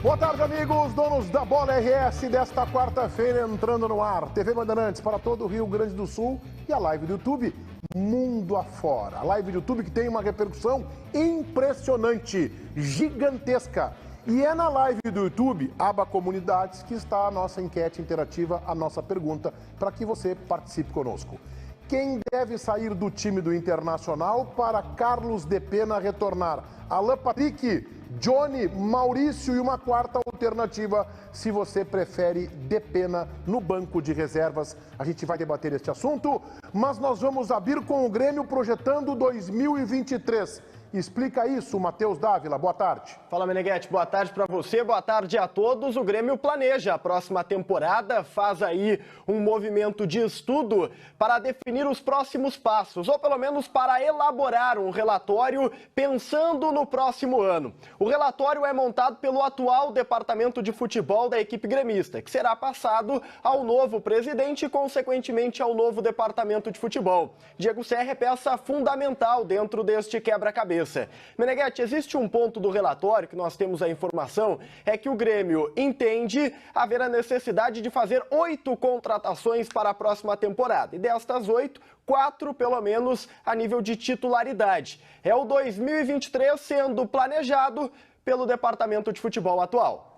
Boa tarde, amigos, donos da Bola RS desta quarta-feira entrando no ar. TV Bandeirantes para todo o Rio Grande do Sul e a live do YouTube Mundo Afora. A live do YouTube que tem uma repercussão impressionante, gigantesca. E é na live do YouTube, aba Comunidades, que está a nossa enquete interativa, a nossa pergunta, para que você participe conosco. Quem deve sair do time do Internacional para Carlos de Pena retornar? Alan Patrick, Johnny, Maurício e uma quarta alternativa, se você prefere de Pena no banco de reservas. A gente vai debater este assunto, mas nós vamos abrir com o Grêmio projetando 2023. Explica isso, Matheus Dávila. Boa tarde. Fala, Meneghetti. Boa tarde para você, boa tarde a todos. O Grêmio planeja a próxima temporada, faz aí um movimento de estudo para definir os próximos passos, ou pelo menos para elaborar um relatório pensando no próximo ano. O relatório é montado pelo atual departamento de futebol da equipe gremista, que será passado ao novo presidente e, consequentemente, ao novo departamento de futebol. Diego Serra é peça fundamental dentro deste quebra-cabeça. Meneghetti, existe um ponto do relatório que nós temos a informação, é que o Grêmio entende haver a necessidade de fazer 8 contratações para a próxima temporada. E destas 8, 4 pelo menos a nível de titularidade. É o 2023 sendo planejado pelo departamento de futebol atual.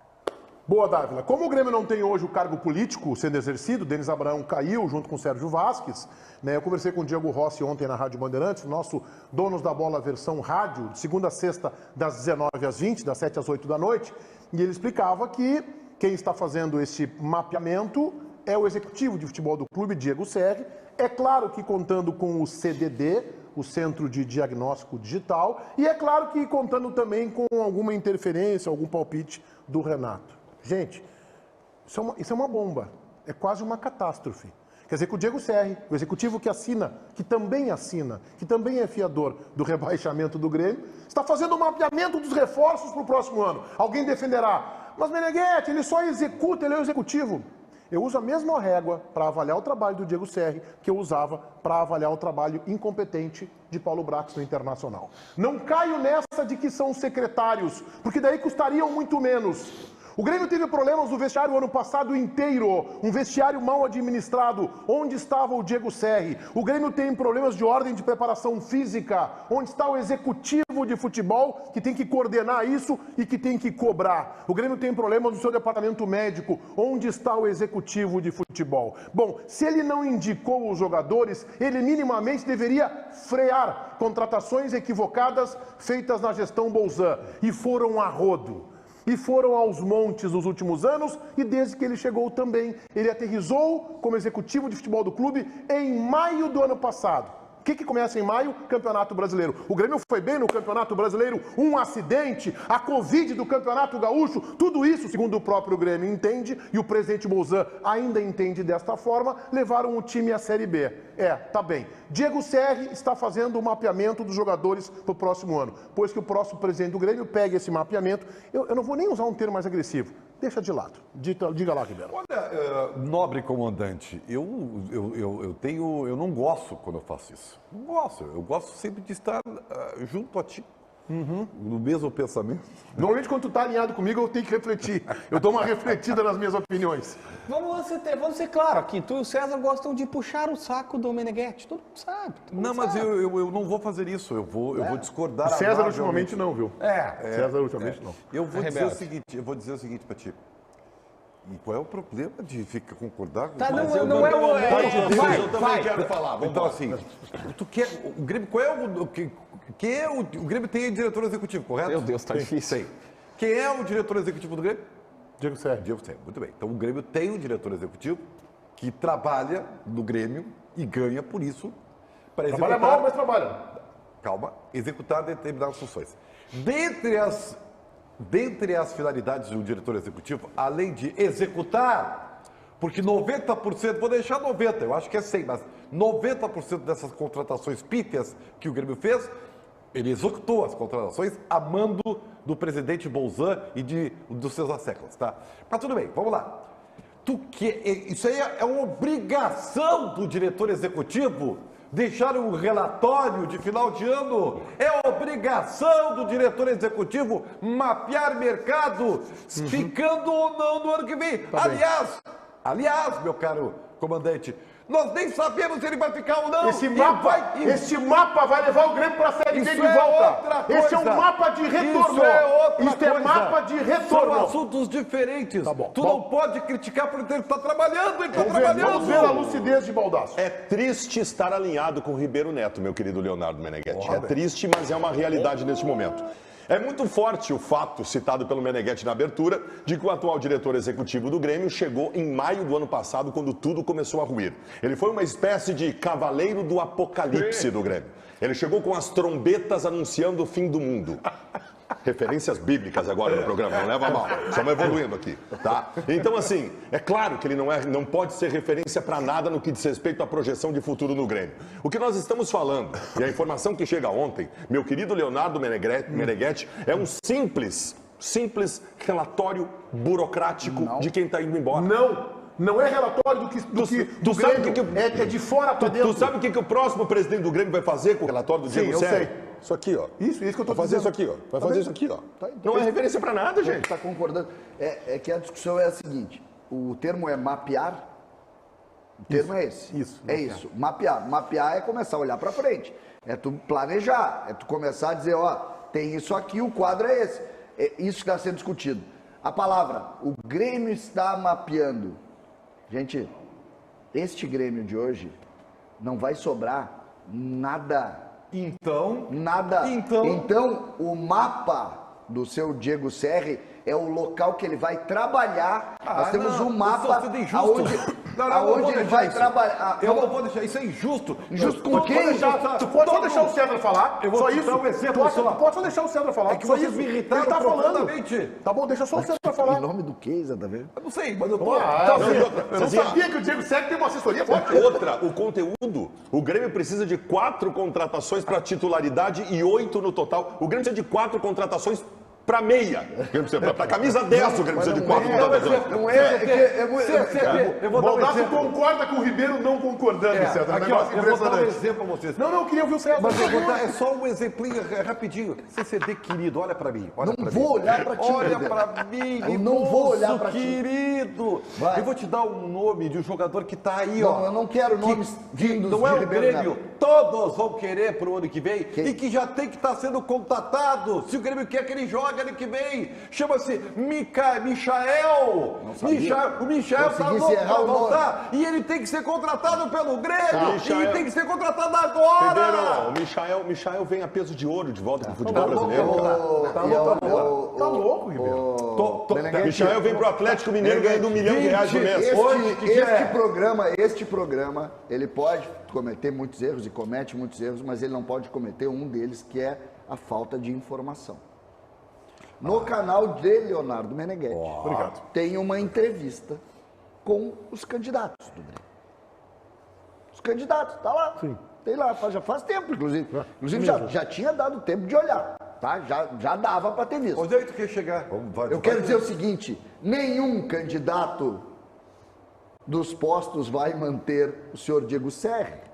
Boa, Dávila. Como o Grêmio não tem hoje o cargo político sendo exercido, Denis Abraão caiu junto com o Sérgio Vasquez, né? Eu conversei com o Diego Rossi ontem na Rádio Bandeirantes, nosso Donos da Bola versão rádio, de segunda a sexta, das 19 às 20, das 7 às 8 da noite, e ele explicava que quem está fazendo esse mapeamento é o executivo de futebol do clube, Diego Serra. É claro que contando com o CDD, o Centro de Diagnóstico Digital, e é claro que contando também com alguma interferência, algum palpite do Renato. Gente, isso é uma bomba, é quase uma catástrofe. Quer dizer que o Diego Serra, o executivo que assina, que também é fiador do rebaixamento do Grêmio, está fazendo o mapeamento dos reforços para o próximo ano. Alguém defenderá, mas Meneghetti, ele só executa, ele é o executivo. Eu uso a mesma régua para avaliar o trabalho do Diego Serra que eu usava para avaliar o trabalho incompetente de Paulo Brax no Internacional. Não caio nessa de que são secretários, porque daí custariam muito menos. O Grêmio teve problemas no vestiário o ano passado inteiro, um vestiário mal administrado, onde estava o Diego Serra. O Grêmio tem problemas de ordem de preparação física, onde está o executivo de futebol, que tem que coordenar isso e que tem que cobrar. O Grêmio tem problemas no seu departamento médico, onde está o executivo de futebol. Bom, se ele não indicou os jogadores, ele minimamente deveria frear contratações equivocadas feitas na gestão Bolzan, e foram a rodo. E foram aos montes nos últimos anos, e desde que ele chegou também. Ele aterrissou como executivo de futebol do clube em maio do ano passado. O que começa em maio? Campeonato Brasileiro. O Grêmio foi bem no Campeonato Brasileiro, um acidente, a Covid do Campeonato Gaúcho, tudo isso, segundo o próprio Grêmio entende, e o presidente Bolzan ainda entende desta forma, levaram o time à Série B. Tá bem. Diego Serra está fazendo o mapeamento dos jogadores para o próximo ano, pois que o próximo presidente do Grêmio pegue esse mapeamento. Eu não vou nem usar um termo mais agressivo. Deixa de lado. Diga lá, Ribeiro. Olha, nobre comandante, eu não gosto quando eu faço isso. Não gosto. Eu gosto sempre de estar junto a ti. No mesmo pensamento. Normalmente, quando tu tá alinhado comigo, eu tenho que refletir. Eu dou uma refletida nas minhas opiniões. Vamos ser claros aqui. Tu e o César gostam de puxar o saco do Meneghetti. Todo mundo sabe. Mas eu não vou fazer isso. Eu vou discordar. O César ultimamente não, viu? César ultimamente não. Eu vou dizer o seguinte para ti. E qual é o problema de ficar concordar com Eu também quero falar. Vamos então, assim, tu quer, o Grêmio, o Grêmio tem diretor executivo, correto? Meu Deus, tá difícil. Sei. Quem é o diretor executivo do Grêmio? Diego Serra. Muito bem. Então o Grêmio tem um diretor executivo que trabalha no Grêmio e ganha por isso para executar... Trabalha mal, mas trabalha. Calma. Executar determinadas funções. Dentre as finalidades de um diretor executivo, além de executar, porque 90%, vou deixar 90%, eu acho que é 100%, mas 90% dessas contratações pífias que o Grêmio fez, ele executou as contratações a mando do presidente Bolzan e dos seus asseclas, tá? Mas tudo bem, vamos lá. Isso aí é uma obrigação do diretor executivo deixar um relatório de final de ano. É obrigação do diretor executivo mapear mercado, ficando ou não no ano que vem. Aliás, meu caro comandante, nós nem sabemos se ele vai ficar ou não. Esse mapa vai levar o Grêmio para a Série B de volta. Esse é um mapa de retorno. Isso é mapa de retorno. São assuntos diferentes. Tá bom. Tu não pode criticar porque ele está trabalhando, ele está Vamos trabalhando. ver a lucidez de Baldasso. É triste estar alinhado com o Ribeiro Neto, meu querido Leonardo Meneghetti. É triste, mas é uma realidade neste momento. É muito forte o fato, citado pelo Meneghetti na abertura, de que o atual diretor executivo do Grêmio chegou em maio do ano passado, quando tudo começou a ruir. Ele foi uma espécie de cavaleiro do apocalipse do Grêmio. Ele chegou com as trombetas anunciando o fim do mundo. Referências bíblicas agora no programa, não leva a mal. Estamos evoluindo aqui, tá? Então, assim, é claro que ele não pode ser referência para nada no que diz respeito à projeção de futuro no Grêmio. O que nós estamos falando, e a informação que chega ontem, meu querido Leonardo Meneghetti, é um simples relatório burocrático de quem está indo embora. Não é relatório do Grêmio, é de fora para dentro. Tu sabe o que o próximo presidente do Grêmio vai fazer com o relatório do Diego Serra? Eu sei. Isso aqui, ó. Isso que eu tô Vai fazer dizendo. isso aqui, ó. Vai fazer isso aqui, ó. Tá, então Não é referência para nada, gente. Está concordando. É que a discussão é a seguinte: o termo é mapear. O termo é esse. Isso, É isso. Mapear. Mapear é começar a olhar para frente. É tu planejar. É tu começar a dizer, ó, tem isso aqui, o quadro é esse. É isso que está sendo discutido. A palavra, o Grêmio está mapeando. Gente, este Grêmio de hoje não vai sobrar nada. Então, o mapa do seu Diego Serri é o local que ele vai trabalhar. Nós temos um mapa aonde ele vai trabalhar. Eu não vou deixar, isso é injusto. Injusto com quem? Tu pode só deixar o César falar. Eu vou só te isso. dar um exemplo Tu só. pode só deixar o César falar. É que só vocês isso. me irritaram Ele tá falando. profundamente. Tá bom, deixa só o César falar. Em nome do que, Zé, tá vendo? Eu não sei, mas eu tô... Eu não sabia que o Diego Serri tem uma assessoria forte. Outra, o conteúdo. O Grêmio precisa de 4 contratações para titularidade e 8 no total. O Grêmio precisa de 4 contratações para meia. Para camisa 10 o Grêmio precisa de 4 contratações. Não Eu vou dar um Baldasso exemplo. concorda com o Ribeiro não concordando, César. Aqui, ó, eu vou dar um exemplo a vocês. Não, eu queria ouvir o César. Mas eu vou dar, é só um exemplinho rapidinho. CCD, querido, olha pra mim. Olha Não pra vou mim. olhar pra ti, Olha Pedro. pra mim, Eu não vou olhar pra ti. querido. Vai. Eu vou te dar um nome de um jogador que tá aí, Não, ó. eu não quero nomes que vindos não é de o Ribeiro Grêmio. Neto. Todos vão querer pro ano que vem Quem? e que já tem que estar sendo contatado. Se o Grêmio quer que ele jogue ano que vem. Chama-se Michael. O Michael tá Consegui louco errar pra o nome. voltar. E ele tem que ser contratado pelo Grêmio. Michael. E tem que ser contratado agora. Ribeiro, o Michael vem a peso de ouro de volta pro futebol brasileiro. Tá louco, Ribeiro. Michael vem pro Atlético Mineiro ganhando R$1 milhão por mês. Este programa, ele pode cometer muitos erros e comete muitos erros, mas ele não pode cometer um deles, que é a falta de informação. No canal de Leonardo Meneghetti, Obrigado. tem uma entrevista com os candidatos do Grêmio. Os candidatos, tá lá. Sim. Tem lá, já faz tempo, inclusive. Inclusive, já tinha dado tempo de olhar, tá? Já dava para ter visto. Onde é que tu quer chegar? Eu quero dizer o seguinte: nenhum candidato dos postos vai manter o senhor Diego Serri.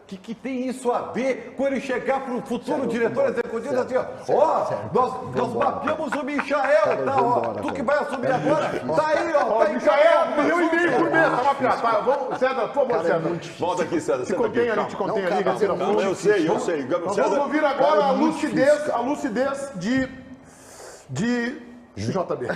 Que tem isso a ver com ele chegar para o futuro diretor executivo assim, ó, nós mapeamos o Michael, tá, ó, tu que vai assumir agora, tá aí, ó, tá aí, Michael, R$1,5 milhão por mês, tá mapeado. Tá, vamos, César, por favor, César. Volta aqui, César. Te contém ali, Garcia. Não, eu sei. Nós vamos ouvir agora a lucidez de JB.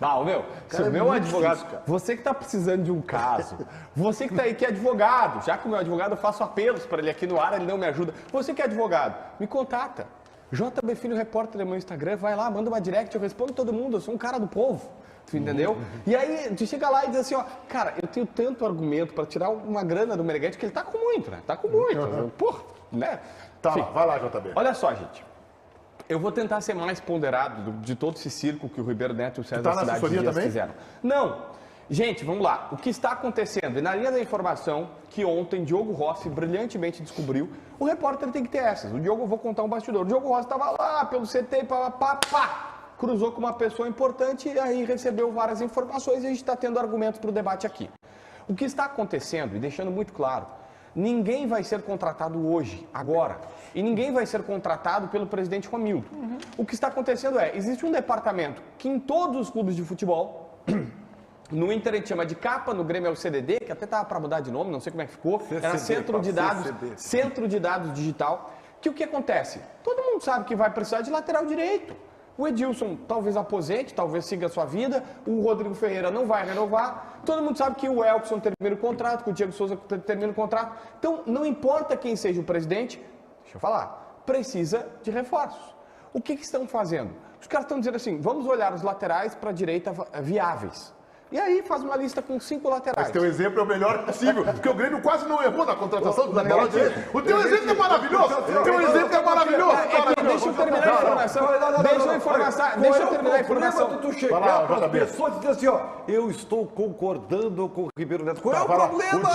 Não, meu, se o meu advogado, você que tá precisando de um caso, você que tá aí que é advogado, já que o meu advogado eu faço apelos para ele aqui no ar, ele não me ajuda. Você que é advogado, me contata. JB Filho Repórter no meu Instagram, vai lá, manda uma direct, eu respondo todo mundo, eu sou um cara do povo. Tu entendeu? E aí, tu chega lá e diz assim, ó, cara, eu tenho tanto argumento para tirar uma grana do Meneghetti que ele tá com muito, né? Tá com muito. Porra, né? Tá, Enfim, vai lá, JB. olha só, gente. Eu vou tentar ser mais ponderado de todo esse circo que o Ribeiro Neto e o César tá na Cidade assessoria Dias também? fizeram. Não. Gente, vamos lá. O que está acontecendo? E na linha da informação que ontem Diogo Rossi brilhantemente descobriu, o repórter tem que ter essas. O Diogo, eu vou contar um bastidor. O Diogo Rossi estava lá pelo CT, cruzou com uma pessoa importante e aí recebeu várias informações e a gente está tendo argumentos para o debate aqui. O que está acontecendo, e deixando muito claro, Ninguém vai ser contratado hoje, agora. E ninguém vai ser contratado pelo presidente Romildo. O que está acontecendo existe um departamento que em todos os clubes de futebol, no Inter a gente chama de CAPA, no Grêmio é o CDD, que até estava para mudar de nome, não sei como é que ficou, era Centro de Dados Digital, que o que acontece? Todo mundo sabe que vai precisar de lateral direito. O Edilson talvez aposente, talvez siga a sua vida, o Rodrigo Ferreira não vai renovar, todo mundo sabe que o Elkson termina o contrato, que o Diego Souza termina o contrato. Então, não importa quem seja o presidente, deixa eu falar, precisa de reforços. O que estão fazendo? Os caras estão dizendo assim, vamos olhar os laterais para a direita viáveis. E aí faz uma lista com 5 laterais. Mas teu exemplo é o melhor possível, porque o Grêmio quase não errou na contratação do lateral direito. O teu exemplo é maravilhoso! O teu exemplo é maravilhoso! Deixa eu terminar a informação. Deixa eu terminar a informação. Tu chegar para as pessoas e dizer assim, ó, eu estou concordando com o Ribeiro Neto. Qual é o problema?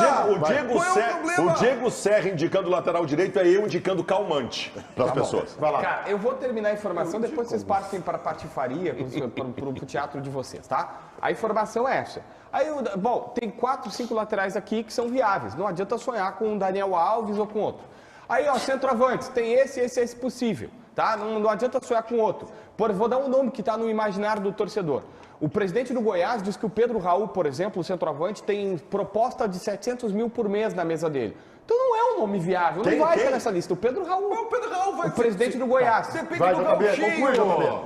O Diego Serra indicando o lateral direito é eu indicando calmante para as pessoas. Vai lá. Cara, eu vou terminar a informação, depois vocês partem para a patifaria, para o teatro de vocês, tá? A informação é essa. Aí, bom, tem 4, 5 laterais aqui que são viáveis. Não adianta sonhar com o Daniel Alves ou com outro. Aí, ó, centroavantes, tem esse possível, tá? Não adianta sonhar com outro. Vou dar um nome que está no imaginário do torcedor. O presidente do Goiás diz que o Pedro Raul, por exemplo, o centroavante, tem proposta de 700 mil por mês na mesa dele. Então não é um nome viável, não vai estar nessa lista. O Pedro Raul. O Pedro Raul vai o presidente do Goiás. Depende do Gauchinho.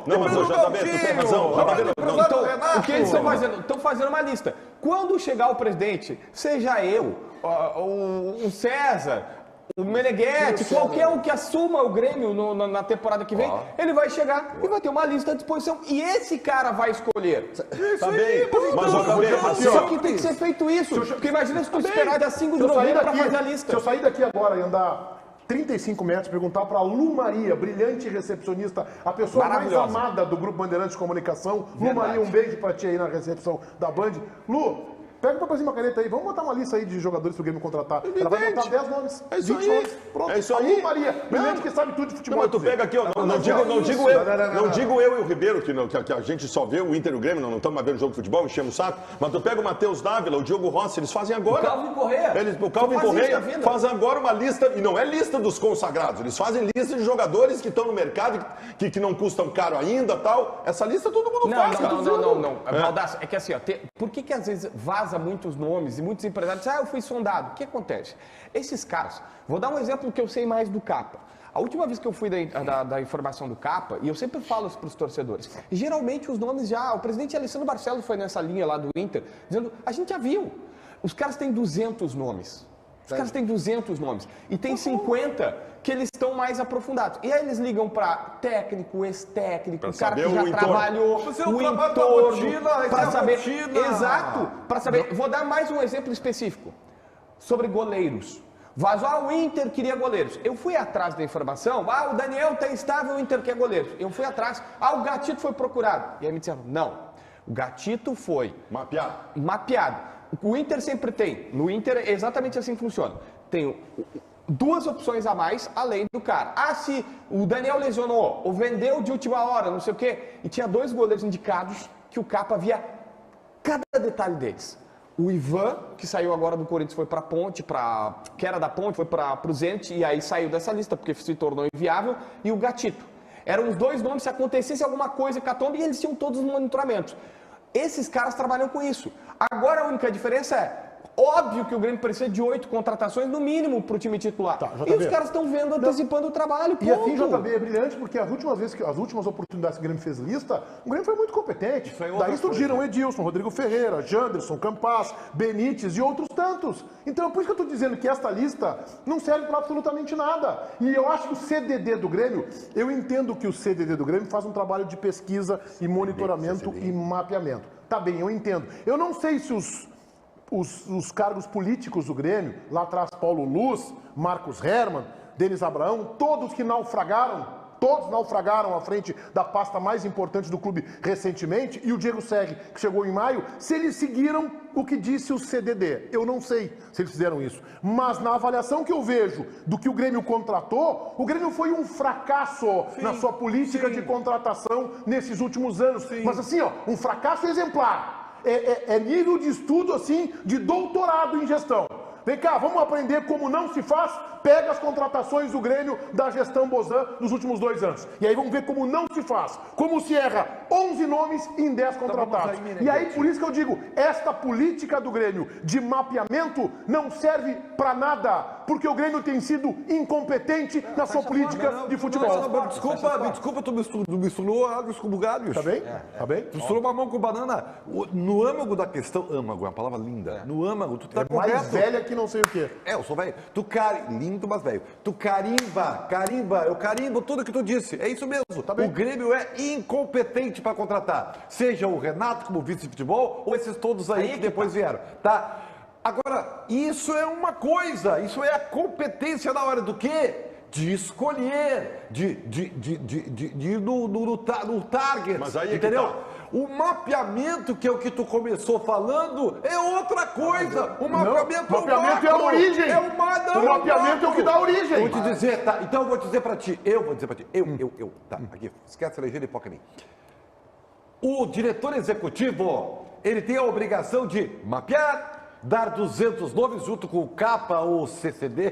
Não, mas o JB, tu tem razão. Então, o que eles estão fazendo? Estão fazendo uma lista. Quando chegar o presidente, seja eu, o César, o Meneghetti, qualquer um que assuma o Grêmio na temporada que vem, ele vai chegar e vai ter uma lista à disposição. E esse cara vai escolher. Tá bem, mas só que tem que ser feito isso. Porque imagina se tu esperar dia 5 de novembro para fazer a lista. Se eu sair daqui agora e andar 35 metros, perguntar para a Lu Maria, brilhante recepcionista, a pessoa mais amada do Grupo Bandeirantes de Comunicação. Lu Maria, um beijo para ti aí na recepção da Band. Lu, pega o papelzinho, uma caneta aí, vamos botar uma lista aí de jogadores pro Grêmio contratar. Ela vai botar 10 nomes, é isso 20 aí. nomes. Pronto. É isso aí. Lu Maria, brilhante que sabe tudo de futebol. Não, mas tu pega aqui, ó, não digo eu e o Ribeiro, que a gente só vê o Inter e o Grêmio, não estamos mais vendo jogo de futebol, enchemos o saco, mas tu pega o Matheus Dávila, o Diogo Rossi, eles fazem agora. O Calvin Correia. O Calvin Correia faz agora uma lista, e não é lista dos consagrados, eles fazem lista de jogadores que estão no mercado, que não custam caro ainda tal. Essa lista todo mundo faz. Não. Baldasso, é que assim, ó, por que às vezes vaza muitos nomes e muitos empresários dizem, eu fui sondado. O que acontece? Esses caras, vou dar um exemplo que eu sei mais do CAPA. A última vez que eu fui da informação do CAPA, e eu sempre falo isso para os torcedores, geralmente os nomes o presidente Alessandro Barcelos foi nessa linha lá do Inter, dizendo, a gente já viu, os caras têm 200 nomes. Os caras têm 200 nomes. E tem 50 que eles estão mais aprofundados. E aí eles ligam para técnico, ex-técnico, o cara que já trabalhou, o entorno, para saber. Exato, para saber. Vou dar mais um exemplo específico sobre goleiros. Vazou, o Inter queria goleiros. Eu fui atrás da informação, o Daniel está instável, o Inter quer goleiros. Eu fui atrás, o Gatito foi procurado. E aí me disseram, não, o Gatito foi mapeado. O Inter sempre tem, no Inter exatamente assim funciona. Tem 2 opções a mais além do cara. Se o Daniel lesionou, ou vendeu de última hora, não sei o quê, e tinha 2 goleiros indicados que o Capa via cada detalhe deles. O Ivan, que saiu agora do Corinthians, foi para a Ponte, que era da Ponte, foi para o Zenit, e aí saiu dessa lista porque se tornou inviável, e o Gatito. Eram os 2 nomes, se acontecesse alguma coisa, catombe, e eles tinham todos os monitoramentos. Esses caras trabalham com isso. Agora a única diferença é, óbvio que o Grêmio precisa de 8 contratações no mínimo para o time titular. E os caras estão vendo, antecipando o trabalho. E assim, JB, é brilhante porque as últimas oportunidades que o Grêmio fez lista, o Grêmio foi muito competente. Daí surgiram Edilson, Rodrigo Ferreira, Janderson, Campas, Benítez e outros tantos. Então, por isso que eu estou dizendo que esta lista não serve para absolutamente nada. E eu acho que o CDD do Grêmio, eu entendo que o CDD do Grêmio faz um trabalho de pesquisa e monitoramento e mapeamento. Tá bem, eu entendo. Eu não sei se os cargos políticos do Grêmio, lá atrás Paulo Luz, Marcos Hermann, Denis Abraão, todos naufragaram à frente da pasta mais importante do clube recentemente, e o Diego Serri, que chegou em maio, se eles seguiram o que disse o CDD. Eu não sei se eles fizeram isso. Mas na avaliação que eu vejo do que o Grêmio contratou, o Grêmio foi um fracasso na sua política de contratação nesses últimos anos. Mas assim, um fracasso exemplar. É nível de estudo, assim, de doutorado em gestão. Vem cá, vamos aprender como não se faz? Pega as contratações do Grêmio da gestão Bozan nos últimos 2 anos. E aí vamos ver como não se faz. Como se erra 11 nomes em 10 contratados. E aí, por isso que eu digo, esta política do Grêmio de mapeamento não serve para nada. Porque o Grêmio tem sido incompetente na sua política de futebol. Desculpa, tu misturou águas com bugalhos. Tá bem? Tá bem? Tu misturou mamão com banana. No âmago da questão, âmago é uma palavra linda. No âmago, tu tá correto. Mais velha que não sei o quê. Eu sou velho. Lindo, mas velho. Tu carimba, eu carimbo tudo que tu disse. É isso mesmo. Tá bem. O Grêmio é incompetente para contratar. Seja o Renato como vice de futebol, ou esses todos aí que depois vieram, tá? Agora, isso é uma coisa, isso é a competência na hora do quê? De escolher, de ir no target, mas aí é entendeu? que tá. O mapeamento, que é o que tu começou falando, é outra coisa. O mapeamento mapeamento é a origem. O mapeamento é o que dá origem. Eu vou te dizer, tá? Então eu vou dizer pra ti. Tá, aqui. Esquece a legenda e foca em mim. O diretor executivo, ele tem a obrigação de mapear, dar 200 nomes junto com o CAPA ou CCD,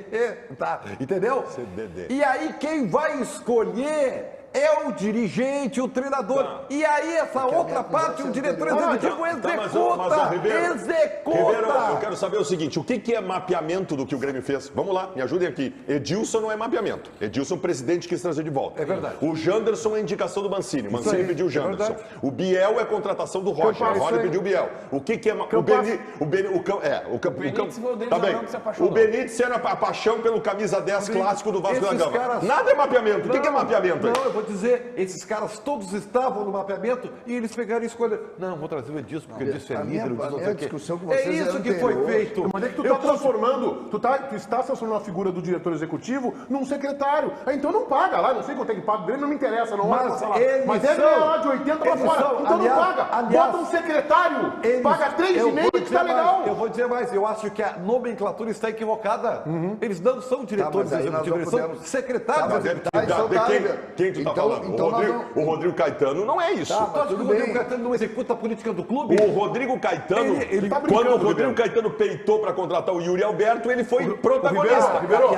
tá? Entendeu? CDD. E aí quem vai escolher é o dirigente, o treinador. Tá. E aí essa outra parte, o diretor executivo executa. Ribeiro, eu quero saber o seguinte, o que é mapeamento do que o Grêmio fez? Vamos lá, me ajudem aqui. Edilson não é mapeamento. Edilson, o presidente, quis trazer de volta. É verdade. O Janderson é indicação do Mancini. Mancini pediu o Janderson. O Biel é contratação do Roger. O Roger pediu o Biel. O que é o Benítez foi o Denis tá bem. Abrão que se apaixonou. O Benítez era a paixão pelo camisa 10 clássico do Vasco da Esses Gama. caras- Nada é mapeamento. O que é mapeamento aí? Não, eu vou dizer, esses caras todos estavam no mapeamento e eles pegaram e escolheram. Não, vou trazer o Edilson, porque o Edilson é líder, o Edilson não sei o quê. discussão com É vocês isso era que foi anterior. feito. Mas é que tu está transformando, tu está transformando a figura do diretor executivo num secretário. Então não paga lá, não sei quanto é que paga o Grêmio, não me interessa, não olha pra falar. Mas é ganhar lá de 80 pra fora. Então não paga. Bota um secretário, paga 3,5 que tá legal. Eu vou dizer mais, eu acho que a nomenclatura está equivocada. Eles não são diretores mas aí nós executivos, eles não são podemos- secretários mas executivos. então tá, Quem tu tá então- falando? então nós O Rodrigo Caetano não é isso. Tá, Tu acha que tudo o Rodrigo bem. Caetano não executa a política do clube? O Rodrigo Caetano, Ele tá quando o brincando, Rodrigo Ribeiro. Caetano peitou para contratar o Yuri Alberto, ele foi protagonista. Ribeiro,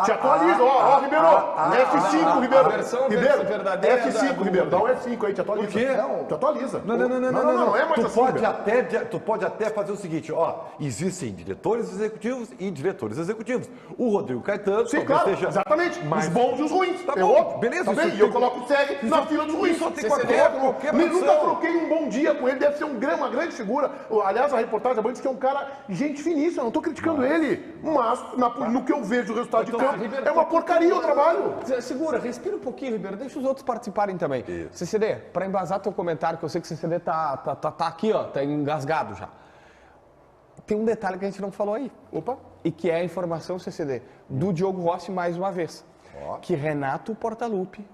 te atualiza, ó, Ribeiro. F5, Ribeiro. a versão Ribeiro, verdadeira F5, do Ribeiro. Dá um F5 aí, te atualiza. Por quê? Não, te atualiza. Não, Não é mais tu assim, pode Ribeiro. tu pode até fazer o seguinte, ó, existem diretores executivos e diretores executivos. O Rodrigo Caetano Sim, talvez claro, seja exatamente. mais- Os bons e os ruins. Tá É bom, óbvio. beleza, Tá bem? isso E eu tem- coloco o SEG na fila dos ruins. isso tem CCD, qualquer nunca profissão. troquei um bom dia com ele, deve ser uma grande figura. Aliás, a reportagem da Band diz que é um cara gente finíssima, eu não estou criticando ele, mas no que eu vejo o resultado de campo, Ribeiro, é uma porcaria o trabalho. Segura, respira um pouquinho, Ribeiro. Deixa os outros participarem também. CCD, para embasar teu comentário, que eu sei que o CCD tá aqui, ó, tá engasgado já. Tem um detalhe que a gente não falou aí. Opa. E que é a informação, CCD, do Diogo Rossi mais uma vez. Que Renato Portaluppi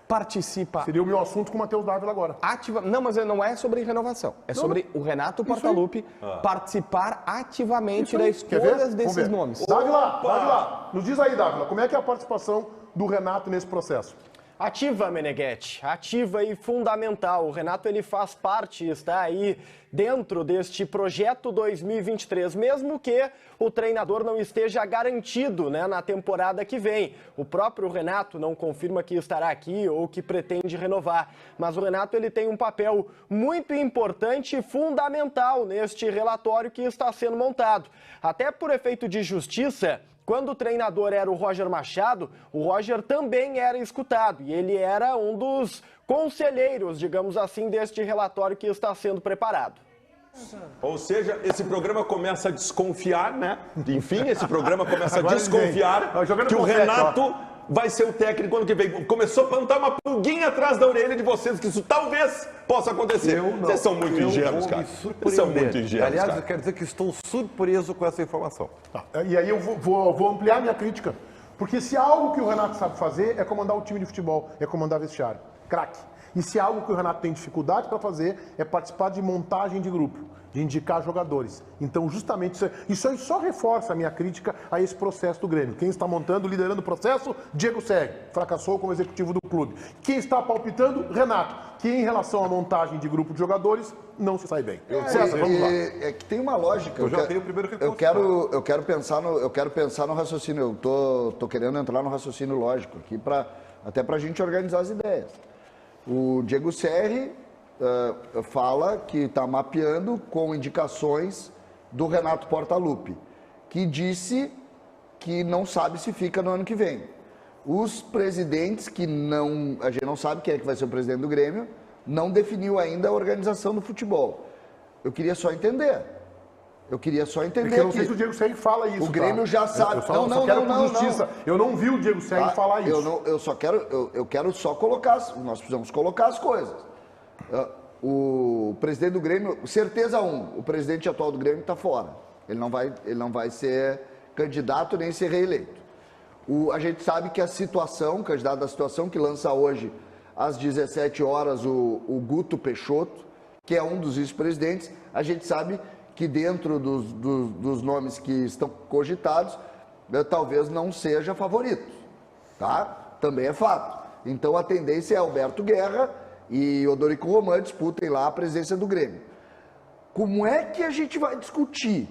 participa Seria o meu assunto com o Matheus Dávila agora. Não, mas não é sobre renovação. É sobre o Renato Portaluppi participar ativamente das Quer ver? escolhas Vamos desses ver. nomes. Dávila, nos diz aí, Dávila, como é que é a participação do Renato nesse processo? Ativa, Meneghetti, ativa e fundamental. O Renato ele faz parte, está aí dentro deste projeto 2023, mesmo que o treinador não esteja garantido, né, na temporada que vem. O próprio Renato não confirma que estará aqui ou que pretende renovar, mas o Renato ele tem um papel muito importante e fundamental neste relatório que está sendo montado. Até por efeito de justiça, quando o treinador era o Roger Machado, o Roger também era escutado e ele era um dos conselheiros, digamos assim, deste relatório que está sendo preparado. Ou seja, esse programa começa a desconfiar, né? Enfim, esse programa começa a Agora desconfiar vem. Jogando que o confete, Renato vai ser o técnico ano que vem. Começou a plantar uma pulguinha atrás da orelha de vocês, que isso talvez possa acontecer. Vocês são muito ingênuos, cara. Vocês são muito ingênuos, Aliás, cara. eu quero dizer que estou surpreso com essa informação. E aí eu vou ampliar minha crítica. Porque se há algo que o Renato sabe fazer é comandar o time de futebol, é comandar vestiário. Craque. E se há algo que o Renato tem dificuldade para fazer é participar de montagem de grupo. de indicar jogadores. Então, justamente, isso aí só reforça a minha crítica a esse processo do Grêmio. Quem está montando, liderando o processo, Diego Serri, fracassou como executivo do clube. Quem está palpitando, Renato, que em relação à montagem de grupo de jogadores, não se sai bem. César, vamos lá. É que tem uma lógica. Eu já tenho o primeiro que eu quero pensar no raciocínio. Eu tô querendo entrar no raciocínio lógico aqui, até para a gente organizar as ideias. O Diego Serri fala que está mapeando com indicações do Renato Portaluppi, que disse que não sabe se fica no ano que vem. Os presidentes a gente não sabe quem é que vai ser o presidente do Grêmio, não definiu ainda a organização do futebol. Eu queria só entender. Porque eu não sei se o Diego Serri fala isso. O Grêmio já sabe. Eu quero por justiça. Eu não vi o Diego Serri falar isso. Eu quero só colocar. Nós precisamos colocar as coisas. O presidente do Grêmio, certeza o presidente atual do Grêmio está fora. Ele não vai ser candidato nem ser reeleito. A gente sabe que o candidato da situação, que lança hoje às 17 horas o Guto Peixoto, que é um dos vice-presidentes, a gente sabe que dentro dos nomes que estão cogitados, talvez não seja favorito, tá? Também é fato. Então a tendência é Alberto Guerra e Odorico Roman disputem lá a presidência do Grêmio. Como é que a gente vai discutir?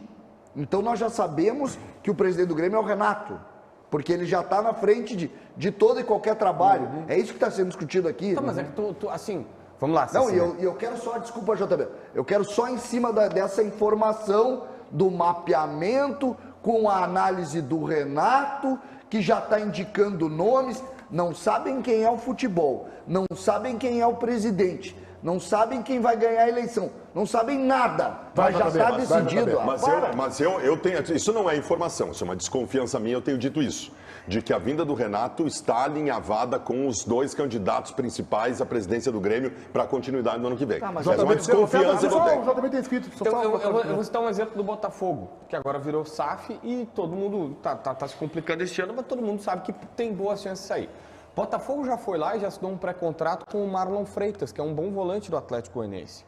Então nós já sabemos que o presidente do Grêmio é o Renato, porque ele já está na frente de todo e qualquer trabalho. É isso que está sendo discutido aqui. Tá, mas é que tu assim... Vamos lá, Não, e eu quero só, desculpa, JB, eu quero só em cima dessa informação do mapeamento com a análise do Renato, que já está indicando nomes, não sabem quem é o futebol, não sabem quem é o presidente, não sabem quem vai ganhar a eleição, não sabem nada, mas já está decidido. Mas eu tenho, isso não é informação, isso é uma desconfiança minha, eu tenho dito isso, de que a vinda do Renato está alinhavada com os dois candidatos principais à presidência do Grêmio para a continuidade no ano que vem. Mas é uma desconfiança que eu tenho. O JB tem escrito. Eu vou citar um exemplo do Botafogo, que agora virou SAF e todo mundo tá se complicando este ano, mas todo mundo sabe que tem boas chances de sair. Botafogo já foi lá e já assinou um pré-contrato com o Marlon Freitas, que é um bom volante do Atlético Goianiense.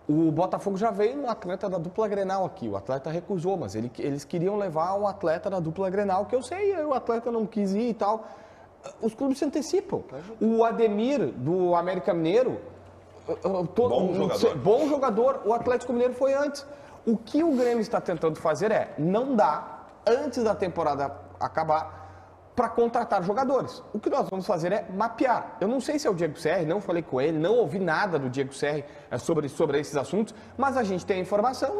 O Botafogo já veio no atleta da dupla Grenal aqui, o atleta recusou, mas eles queriam levar um atleta da dupla Grenal, que eu sei, o atleta não quis ir e tal. Os clubes se antecipam. O Ademir, do América Mineiro, bom jogador, o Atlético Mineiro foi antes. O que o Grêmio está tentando fazer não dá, antes da temporada acabar, para contratar jogadores. O que nós vamos fazer é mapear. Eu não sei se é o Diego Serri, não falei com ele, não ouvi nada do Diego Serri sobre esses assuntos, mas a gente tem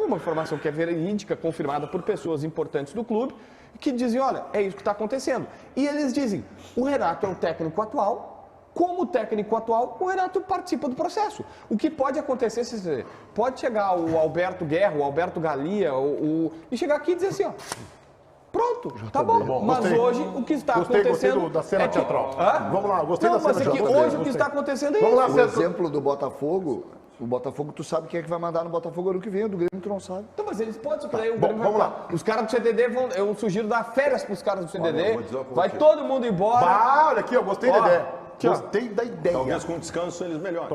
uma informação que é verídica, confirmada por pessoas importantes do clube, que dizem, olha, é isso que está acontecendo. E eles dizem, o Renato é o técnico atual, como técnico atual, o Renato participa do processo. O que pode acontecer, pode chegar o Alberto Guerra, o Alberto Galia, e chegar aqui e dizer assim, ó, pronto, tá bom. Mas hoje o que está acontecendo... Gostei da cena teatral. Vamos lá, gostei da cena teatral. Mas hoje o que está acontecendo é isso. O exemplo do Botafogo, tu sabe quem é que vai mandar no Botafogo ano que vem, do Grêmio tu não sabe. Então, mas eles podem superar o Grêmio. Vamos lá. Os caras do CDD eu sugiro dar férias para os caras do CDD. Vai todo mundo embora. Olha aqui, eu gostei da ideia. Gostei da ideia. Talvez com descanso eles melhorem.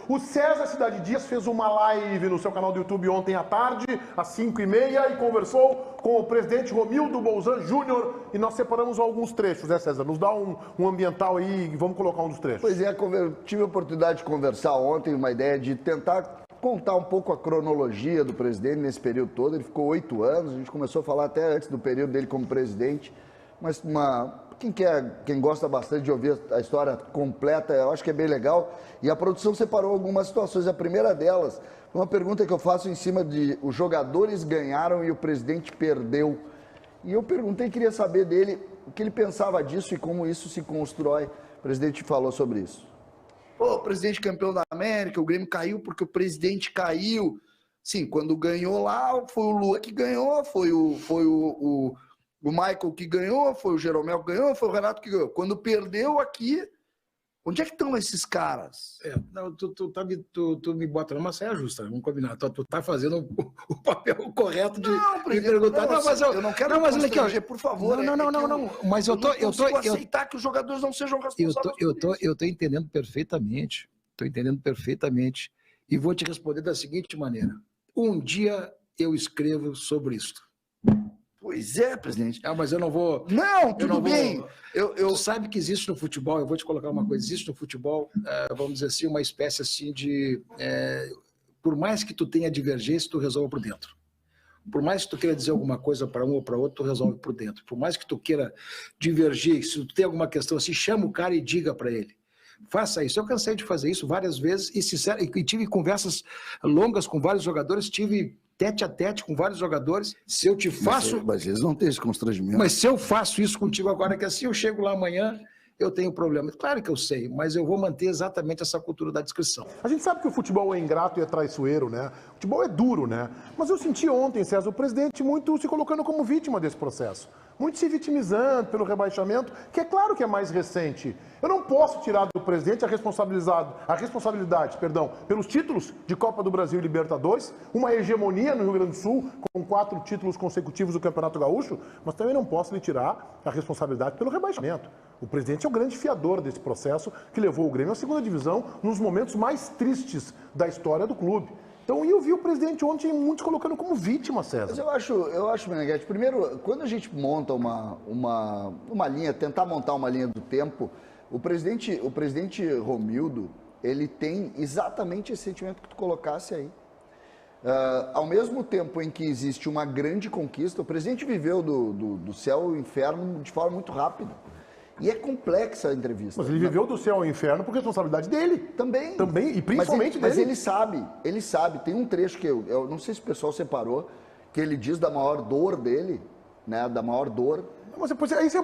O César Cidade Dias fez uma live no seu canal do YouTube ontem à tarde, às 5h30, e conversou com o presidente Romildo Bolzan Júnior, e nós separamos alguns trechos, né, César? Nos dá um ambiental aí e vamos colocar um dos trechos. Pois é, tive a oportunidade de conversar ontem, uma ideia de tentar contar um pouco a cronologia do presidente nesse período todo. Ele ficou 8 anos, a gente começou a falar até antes do período dele como presidente, mas quem gosta bastante de ouvir a história completa, eu acho que é bem legal. E a produção separou algumas situações. A primeira delas, uma pergunta que eu faço em cima de os jogadores ganharam e o presidente perdeu. E eu perguntei, queria saber dele o que ele pensava disso e como isso se constrói. O presidente falou sobre isso. O presidente campeão da América, o Grêmio caiu porque o presidente caiu. Sim, quando ganhou lá, foi o Lua que ganhou, foi o Michael que ganhou, foi o Jeromel que ganhou, foi o Renato que ganhou. Quando perdeu aqui, onde é que estão esses caras? Tu me bota numa saia justa, vamos combinar. Tu tá fazendo o papel correto de me perguntar. Eu não quero constranger, por favor. Não. Mas eu consigo aceitar que os jogadores não sejam responsáveis. Eu tô entendendo perfeitamente. E vou te responder da seguinte maneira. Um dia eu escrevo sobre isso. Pois é, presidente. Mas eu não vou... Não, tudo bem. Tu sabe que existe no futebol, eu vou te colocar uma coisa, existe no futebol, vamos dizer assim, uma espécie assim de... por mais que tu tenha divergência, tu resolve por dentro. Por mais que tu queira dizer alguma coisa para um ou para outro, tu resolve por dentro. Por mais que tu queira divergir, se tu tem alguma questão assim, chama o cara e diga para ele. Faça isso. Eu cansei de fazer isso várias vezes e tive conversas longas com vários jogadores, tive tete a tete com vários jogadores. Se eu te faço... Mas eles não têm esse constrangimento. Mas se eu faço isso contigo agora, que assim eu chego lá amanhã... eu tenho problema. Claro que eu sei, mas eu vou manter exatamente essa cultura da discrição. A gente sabe que o futebol é ingrato e é traiçoeiro, né? O futebol é duro, né? Mas eu senti ontem, César, o presidente muito se colocando como vítima desse processo. Muito se vitimizando pelo rebaixamento, que é claro que é mais recente. Eu não posso tirar do presidente a responsabilidade, pelos títulos de Copa do Brasil e Libertadores, uma hegemonia no Rio Grande do Sul, com 4 títulos consecutivos do Campeonato Gaúcho, mas também não posso lhe tirar a responsabilidade pelo rebaixamento. O presidente é o grande fiador desse processo que levou o Grêmio à segunda divisão nos momentos mais tristes da história do clube. Então, eu vi o presidente ontem muito colocando como vítima, César. Mas eu acho, Meneghetti, primeiro, quando a gente monta uma linha, tentar montar uma linha do tempo, o presidente Romildo, ele tem exatamente esse sentimento que tu colocasse aí. Ao mesmo tempo em que existe uma grande conquista, o presidente viveu do céu ao inferno de forma muito rápida. E é complexa a entrevista. Mas ele viveu do céu ao inferno por responsabilidade dele. Também, e principalmente dele. Mas ele sabe. Tem um trecho que eu não sei se o pessoal separou, que ele diz da maior dor dele, né? Da maior dor. Mas isso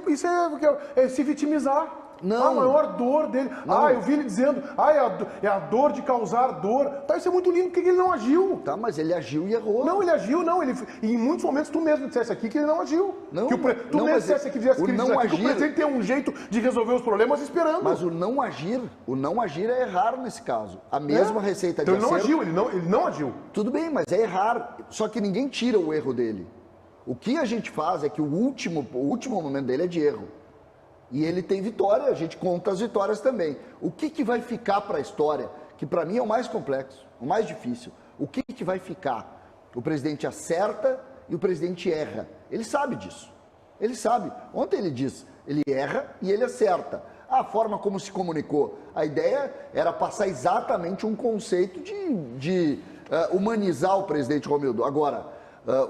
é se vitimizar. Não. A maior dor dele. Não. Eu vi ele dizendo, é a dor de causar dor. Tá, isso é muito lindo, porque ele não agiu. Tá, mas ele agiu e errou. Não, ele agiu, não. E em muitos momentos tu mesmo dissesse aqui que ele não agiu. Não, tu mesmo dissesse aqui, que o presidente tem um jeito de resolver os problemas esperando. Mas o não agir é errar nesse caso. A mesma receita então de ele acerto... não agiu, ele não agiu. Tudo bem, mas é errar. Só que ninguém tira o erro dele. O que a gente faz é que o último momento dele é de erro. E ele tem vitória, a gente conta as vitórias também. O que vai ficar para a história, que para mim é o mais complexo, o mais difícil. O que vai ficar? O presidente acerta e o presidente erra. Ele sabe disso. Ele sabe. Ontem ele disse, ele erra e ele acerta. A forma como se comunicou. A ideia era passar exatamente um conceito de humanizar o presidente Romildo. Agora,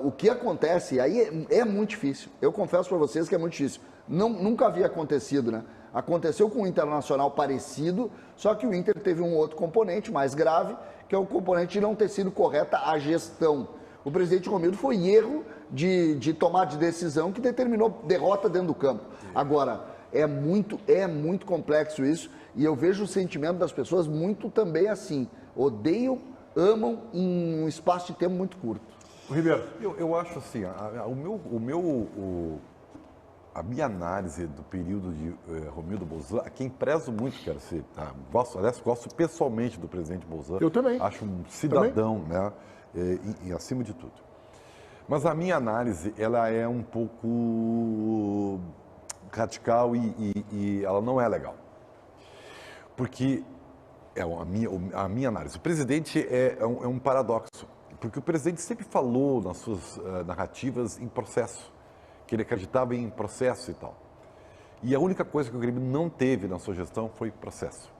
o que acontece aí é muito difícil. Eu confesso para vocês que é muito difícil. Nunca havia acontecido, né? Aconteceu com o Internacional parecido, só que o Inter teve um outro componente mais grave, que é o componente de não ter sido correta a gestão. O presidente Romildo foi erro de tomar de decisão que determinou derrota dentro do campo. Agora, é muito complexo isso, e eu vejo o sentimento das pessoas muito também assim. Odeiam, amam em um espaço de tempo muito curto. Ribeiro. Eu acho assim, a minha análise do período de Romildo Bolzan, a quem prezo muito, quero ser, gosto pessoalmente do presidente Bolzan. Eu também. Acho um cidadão, né, e acima de tudo. Mas a minha análise, ela é um pouco radical e ela não é legal. Porque, a minha análise, o presidente é um paradoxo. Porque o presidente sempre falou nas suas narrativas em processo, que ele acreditava em processo e tal. E a única coisa que o Grêmio não teve na sua gestão foi processo.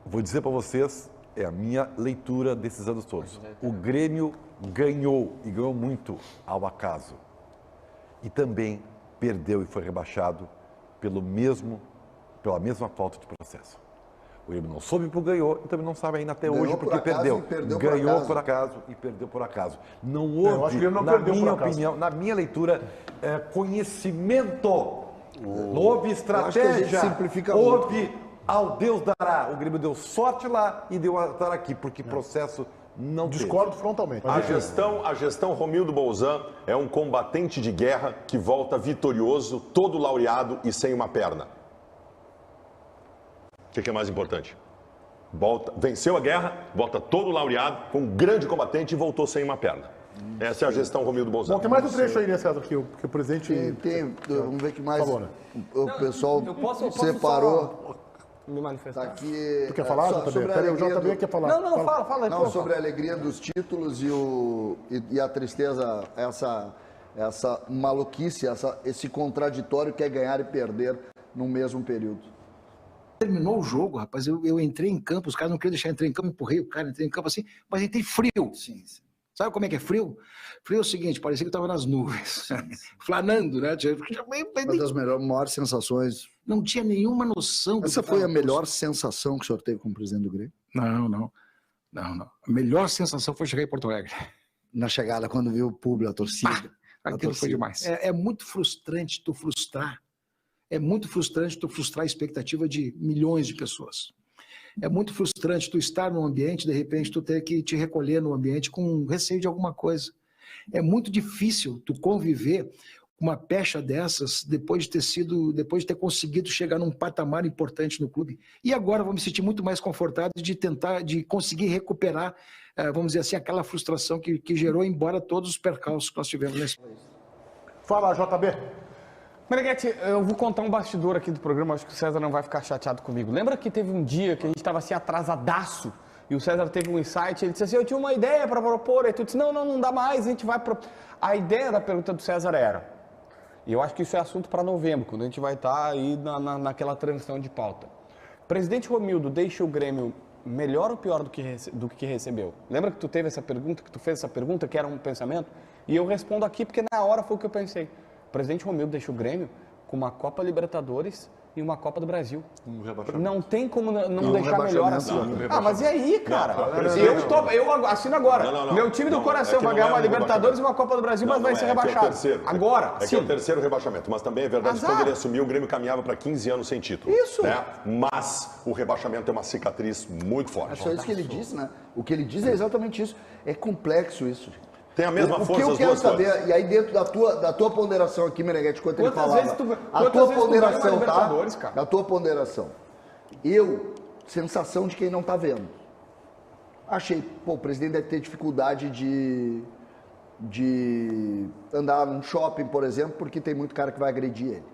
Vou dizer para vocês, é a minha leitura desses anos todos. O Grêmio ganhou, e ganhou muito, ao acaso. E também perdeu e foi rebaixado pela mesma falta de processo. O Grêmio não soube porque ganhou e também não sabe ainda até hoje porque perdeu. Ganhou por acaso e perdeu por acaso. Não houve, na minha opinião, na minha leitura, conhecimento. Não houve estratégia. Houve ao Deus dará. O Grêmio deu sorte lá e deu azar aqui, porque processo não teve. Discordo frontalmente. A gestão Romildo Bolzan é um combatente de guerra que volta vitorioso, todo laureado e sem uma perna. O que é mais importante? Venceu a guerra, volta todo laureado, foi um grande combatente e voltou sem uma perna. Essa é a gestão Romildo Bolzan. Bom, tem mais um trecho aí, né, César, que o presidente... Vamos ver que mais Por favor, né? o pessoal separou. me manifestar. Tá aqui, Tu quer falar, JB? sobre a Peraí, o alegria JB do- quer falar. Não, fala. Não, sobre a alegria dos títulos e a tristeza, essa maluquice, esse contraditório que é ganhar e perder no mesmo período. Terminou o jogo, rapaz, eu entrei em campo, os caras não queriam deixar eu entrar em campo, empurrei o cara, entrei em campo assim, mas entrei frio. Sim. Sabe como é que é frio? Frio é o seguinte, parecia que eu estava nas nuvens, flanando, né? Uma das maiores sensações. Não tinha nenhuma noção. Essa foi a melhor sensação que o senhor teve como presidente do Grêmio? Não. A melhor sensação foi chegar em Porto Alegre. Na chegada, quando viu o público, a torcida. Aquilo foi demais. É muito frustrante tu frustrar. É muito frustrante tu frustrar a expectativa de milhões de pessoas. É muito frustrante tu estar num ambiente, de repente tu ter que te recolher no ambiente com receio de alguma coisa. É muito difícil tu conviver com uma pecha dessas depois de ter conseguido chegar num patamar importante no clube. E agora vou me sentir muito mais confortável de conseguir recuperar, vamos dizer assim, aquela frustração que gerou, embora todos os percalços que nós tivemos nesse país. Fala, JB. Meneghetti, eu vou contar um bastidor aqui do programa, acho que o César não vai ficar chateado comigo. Lembra que teve um dia que a gente estava assim atrasadaço e o César teve um insight, ele disse assim, eu tinha uma ideia para propor, e tu disse, não dá mais, a gente vai... A ideia da pergunta do César era, e eu acho que isso é assunto para novembro, quando a gente vai estar aí naquela transição de pauta. Presidente Romildo deixa o Grêmio melhor ou pior do que recebeu? Lembra que tu teve essa pergunta, que tu fez essa pergunta, que era um pensamento? E eu respondo aqui porque na hora foi o que eu pensei. O presidente Romildo deixa o Grêmio com uma Copa Libertadores e uma Copa do Brasil. Não tem como não deixar melhor assim. Mas e aí, cara? Eu assino agora. Meu time do coração vai ganhar uma Libertadores e uma Copa do Brasil, mas vai ser rebaixado. Agora, sim. É o terceiro rebaixamento. Mas também é verdade que quando ele assumiu, o Grêmio caminhava para 15 anos sem título. Isso. Né? Mas o rebaixamento é uma cicatriz muito forte. É só isso que ele diz, né? O que ele diz é exatamente isso. É complexo isso. Tem a mesma força, o que eu as quero duas saber, coisas. e aí dentro da tua ponderação aqui, Meneghetti, quanto ele falava, a tua vezes tu ponderação, ganha uma tá? Libertadores, cara? A tua ponderação. Sensação de quem não tá vendo. Achei, o presidente deve ter dificuldade de andar num shopping, por exemplo, porque tem muito cara que vai agredir ele.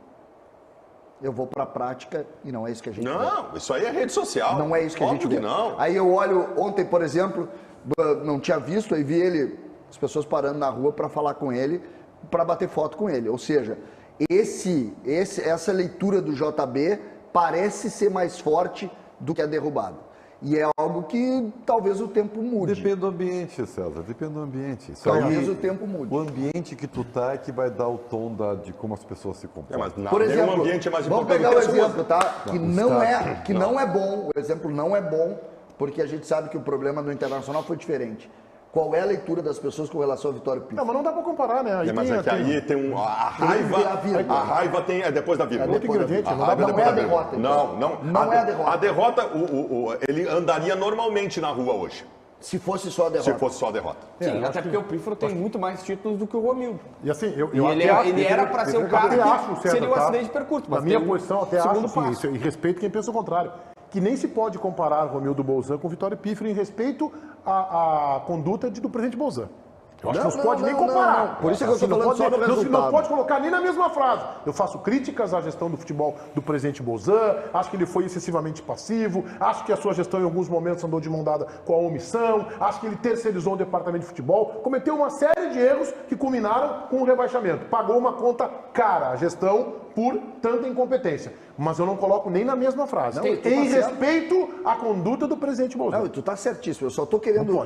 Eu vou pra prática e não é isso que a gente vê. Não, isso aí é rede social. Não é isso que a gente vê. Não. Aí eu olho, ontem, por exemplo, não tinha visto, aí vi ele, as pessoas parando na rua para falar com ele, para bater foto com ele. Ou seja, essa leitura do JB parece ser mais forte do que a derrubada. E é algo que talvez o tempo mude. Depende do ambiente, César, depende do ambiente. Talvez o tempo mude. O ambiente que tu tá é que vai dar o tom de como as pessoas se comportam. Mas Por exemplo, nenhum ambiente é mais vamos importante pegar do o que a sua. exemplo, tá? Que não é bom, o exemplo não é bom, porque a gente sabe que o problema do Internacional foi diferente. Qual é a leitura das pessoas com relação ao Vitório Pifo? Não, mas não dá pra comparar, né? Mas é que aí tem a raiva. A raiva tem depois da vírgula. É outro ingrediente, A não raiva dá não pra é a depois da derrota, vírgula. então. Não é a derrota. A derrota, ele andaria normalmente na rua hoje, Se fosse só a derrota. se fosse só a derrota. Sim, até porque o Pífaro tem muito mais títulos do que o Romildo. E assim, Ele era para ser o cara que seria o acidente de percurso. Na Mas minha tem um posição, até segundo acho, passo. e respeito quem pensa o contrário, que nem se pode comparar Romildo Bolzan com Vitório Pífaro em respeito à conduta do presidente Bolzan. Eu acho que não se pode nem comparar. não. Por isso que eu Assim, estou falando só do resultado. Não pode colocar nem na mesma frase. Eu faço críticas à gestão do futebol do presidente Bolzan, acho que ele foi excessivamente passivo, acho que a sua gestão em alguns momentos andou de mão dada com a omissão, acho que ele terceirizou o departamento de futebol, cometeu uma série de erros que culminaram com o rebaixamento. Pagou uma conta cara a gestão por tanta incompetência. Mas eu não coloco nem na mesma frase. Não, em respeito à conduta do presidente Bolsonaro. Não, e tu tá certíssimo. Eu só tô querendo,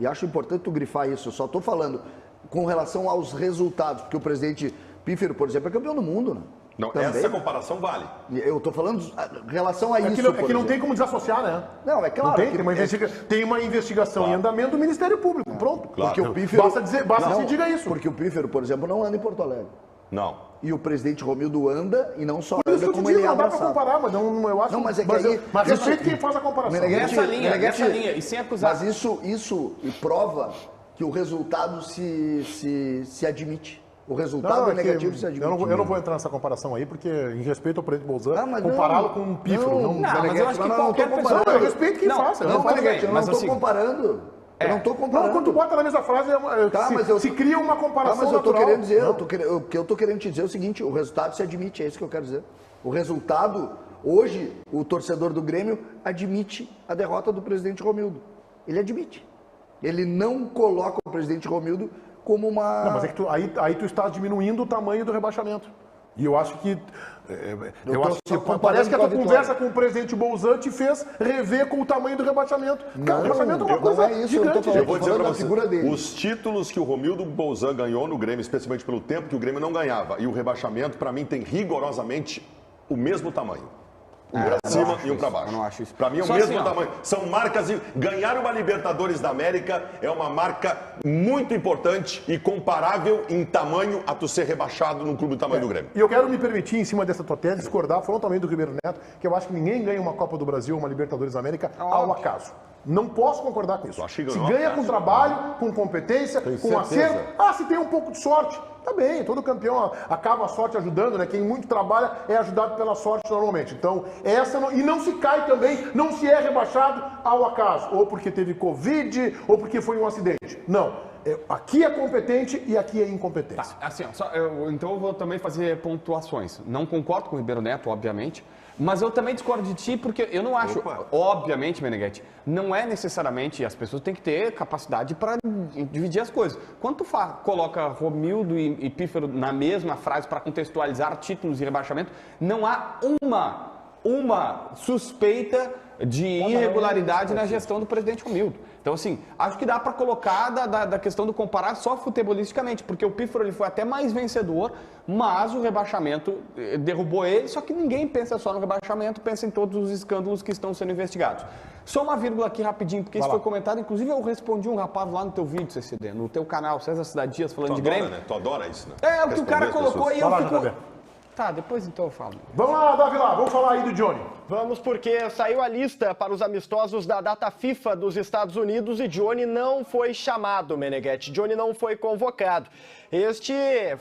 e acho importante tu grifar isso, eu só tô falando com relação aos resultados, porque o presidente Pífaro, por exemplo, é campeão do mundo, né? Não, Também. essa comparação vale. Eu tô falando em relação a É isso, que não tem como desassociar, né? Não, é claro. Não tem, que tem uma investigação em andamento do Ministério Público. Pronto. Porque o Pífaro... Basta que se diga isso. Porque o Pífaro, por exemplo, não anda em Porto Alegre. Não. E o presidente Romildo anda, e não só Por isso anda, que eu como te digo, ele é não dá pra abraçado. comparar, mas eu acho... Não, mas é que aí... Mas respeito quem faz a comparação. Meneghetti, Nessa linha, e sem acusar. Mas isso prova que o resultado se admite. O resultado é negativo se admite. Eu não vou entrar nessa comparação aí, porque em respeito ao presidente Bolsonaro, mas compará-lo com um Pífaro. Não, mas eu acho que qualquer pessoa... Eu respeito quem faça. Não, Meneghetti, eu não mas estou assim, comparando. Eu não estou Não, comparando. quando tu bota na mesma frase, se cria uma comparação mas eu estou natural. querendo dizer, o que eu estou querendo te dizer é o seguinte, o resultado se admite, é isso que eu quero dizer. O resultado Hoje, o torcedor do Grêmio admite a derrota do presidente Romildo. Ele admite. Ele não coloca o presidente Romildo como uma... Não, mas é que aí tu está diminuindo o tamanho do rebaixamento. E eu acho que... parece que a tua conversa com o presidente Bolzan te fez rever com o tamanho do rebaixamento. Cara, o rebaixamento é uma coisa gigante. Eu vou dizer pra você, os títulos que o Romildo Bolzan ganhou no Grêmio, especialmente pelo tempo que o Grêmio não ganhava, e o rebaixamento, para mim, tem rigorosamente o mesmo tamanho. Um pra cima e um pra baixo. Eu não acho isso. Pra mim é o mesmo tamanho. São marcas e ganhar uma Libertadores da América é uma marca muito importante e comparável em tamanho a tu ser rebaixado num clube do tamanho do Grêmio. E eu quero me permitir, em cima dessa tua tese, discordar frontalmente do Ribeiro Neto, que eu acho que ninguém ganha uma Copa do Brasil ou uma Libertadores da América ao acaso. Não posso concordar com isso. Se ganha com trabalho, com competência, com acerto. Se tem um pouco de sorte. Tá bem, todo campeão acaba a sorte ajudando, né? Quem muito trabalha é ajudado pela sorte normalmente. Então, e não se cai também, não se é rebaixado ao acaso. Ou porque teve Covid, ou porque foi um acidente. Não. Aqui é competente e aqui é incompetência. Tá, assim, então eu vou também fazer pontuações. Não concordo com o Ribeiro Neto, obviamente, mas eu também discordo de ti, porque eu não acho, obviamente, Meneghetti, não é necessariamente, as pessoas têm que ter capacidade para dividir as coisas. Quando tu coloca Romildo e Pífero na mesma frase para contextualizar títulos e rebaixamento, não há uma suspeita de irregularidade na gestão do presidente Romildo. Então, assim, acho que dá para colocar da questão do comparar só futebolisticamente, porque o Pífaro ele foi até mais vencedor, mas o rebaixamento derrubou ele, só que ninguém pensa só no rebaixamento, pensa em todos os escândalos que estão sendo investigados. Só uma vírgula aqui rapidinho, porque isso foi comentado, inclusive eu respondi um rapaz lá no teu vídeo, CCD, no teu canal, César Cidade Dias, falando de Grêmio. Né? Tu adora isso, né? É, o que o cara colocou e eu fico... Tá, depois então eu falo. Vamos lá, Davi, vamos falar aí do Johnny. Vamos, porque saiu a lista para os amistosos da data FIFA dos Estados Unidos e Johnny não foi chamado, Meneghetti. Johnny não foi convocado. Este